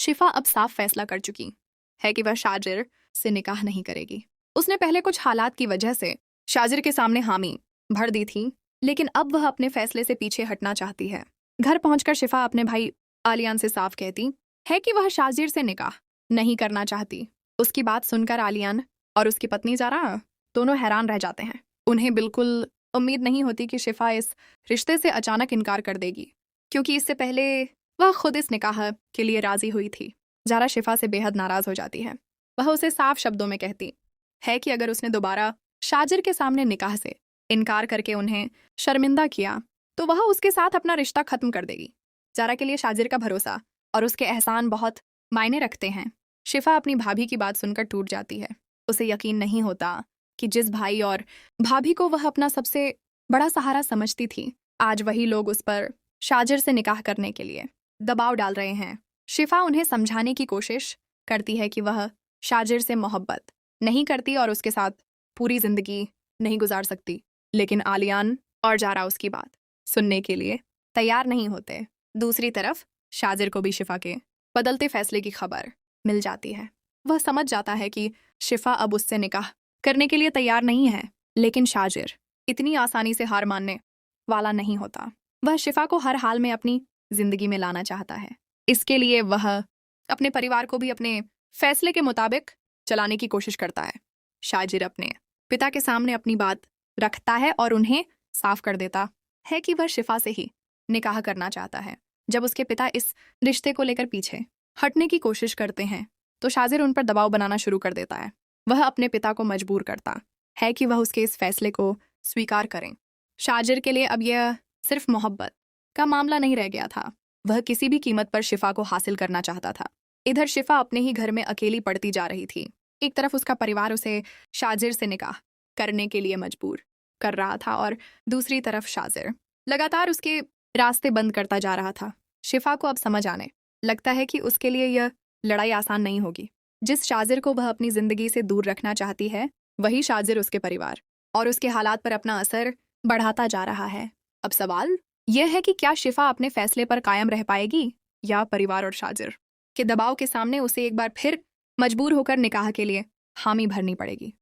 शिफा अब साफ फैसला कर चुकी है कि वह शाजिर से निकाह नहीं करेगी। उसने पहले कुछ हालात की वजह से शाजिर के सामने हामी भर दी थी, लेकिन अब वह अपने फैसले से पीछे हटना चाहती है। घर पहुंचकर शिफा अपने भाई आलियान से साफ कहती है कि वह शाजिर से निकाह नहीं करना चाहती। उसकी बात सुनकर आलियान और उसकी पत्नी ज़ारा दोनों हैरान रह जाते हैं। उन्हें बिल्कुल उम्मीद नहीं होती कि शिफा इस रिश्ते से अचानक इनकार कर देगी, क्योंकि इससे पहले वह खुद इस निकाह के लिए राजी हुई थी। ज़ारा शिफा से बेहद नाराज़ हो जाती है। वह उसे साफ शब्दों में कहती है कि अगर उसने दोबारा शाजिर के सामने निकाह से इनकार करके उन्हें शर्मिंदा किया तो वह उसके साथ अपना रिश्ता खत्म कर देगी। ज़ारा के लिए शाजिर का भरोसा और उसके एहसान बहुत मायने रखते हैं। शिफा अपनी भाभी की बात सुनकर टूट जाती है। उसे यकीन नहीं होता कि जिस भाई और भाभी को वह अपना सबसे बड़ा सहारा समझती थी, आज वही लोग उस पर शाजिर से निकाह करने के लिए दबाव डाल रहे हैं। शिफा उन्हें समझाने की कोशिश करती है कि वह शाजिर से मोहब्बत नहीं करती और उसके साथ पूरी जिंदगी नहीं गुजार सकती, लेकिन आलियान और ज़ारा उसकी बात सुनने के लिए तैयार नहीं होते। दूसरी तरफ शाजिर को भी शिफा के बदलते फैसले की खबर मिल जाती है। वह समझ जाता है कि शिफा अब उससे निकाह करने के लिए तैयार नहीं है, लेकिन शाजिर इतनी आसानी से हार मानने वाला नहीं होता। वह शिफा को हर हाल में अपनी जिंदगी में लाना चाहता है। इसके लिए वह अपने परिवार को भी अपने फैसले के मुताबिक चलाने की कोशिश करता है। शाजिर अपने पिता के सामने अपनी बात रखता है और उन्हें साफ कर देता है कि वह शिफा से ही निकाह करना चाहता है। जब उसके पिता इस रिश्ते को लेकर पीछे हटने की कोशिश करते हैं तो शाजिर उन पर दबाव बनाना शुरू कर देता है। वह अपने पिता को मजबूर करता है कि वह उसके इस फैसले को स्वीकार करें। शाजिर के लिए अब यह सिर्फ मोहब्बत का मामला नहीं रह गया था। वह किसी भी कीमत पर शिफा को हासिल करना चाहता था। इधर शिफा अपने ही घर में अकेली पड़ती जा रही थी। एक तरफ उसका परिवार उसे शाजिर से निकाह करने के लिए मजबूर कर रहा था और दूसरी तरफ शाजिर लगातार उसके रास्ते बंद करता जा रहा था। शिफा को अब समझ आने लगता है कि उसके लिए यह लड़ाई आसान नहीं होगी। जिस शाजिर को वह अपनी जिंदगी से दूर रखना चाहती है, वही शाजिर उसके परिवार और उसके हालात पर अपना असर बढ़ाता जा रहा है। अब सवाल यह है कि क्या शिफा अपने फैसले पर कायम रह पाएगी या परिवार और शाजिर के दबाव के सामने उसे एक बार फिर मजबूर होकर निकाह के लिए हामी भरनी पड़ेगी।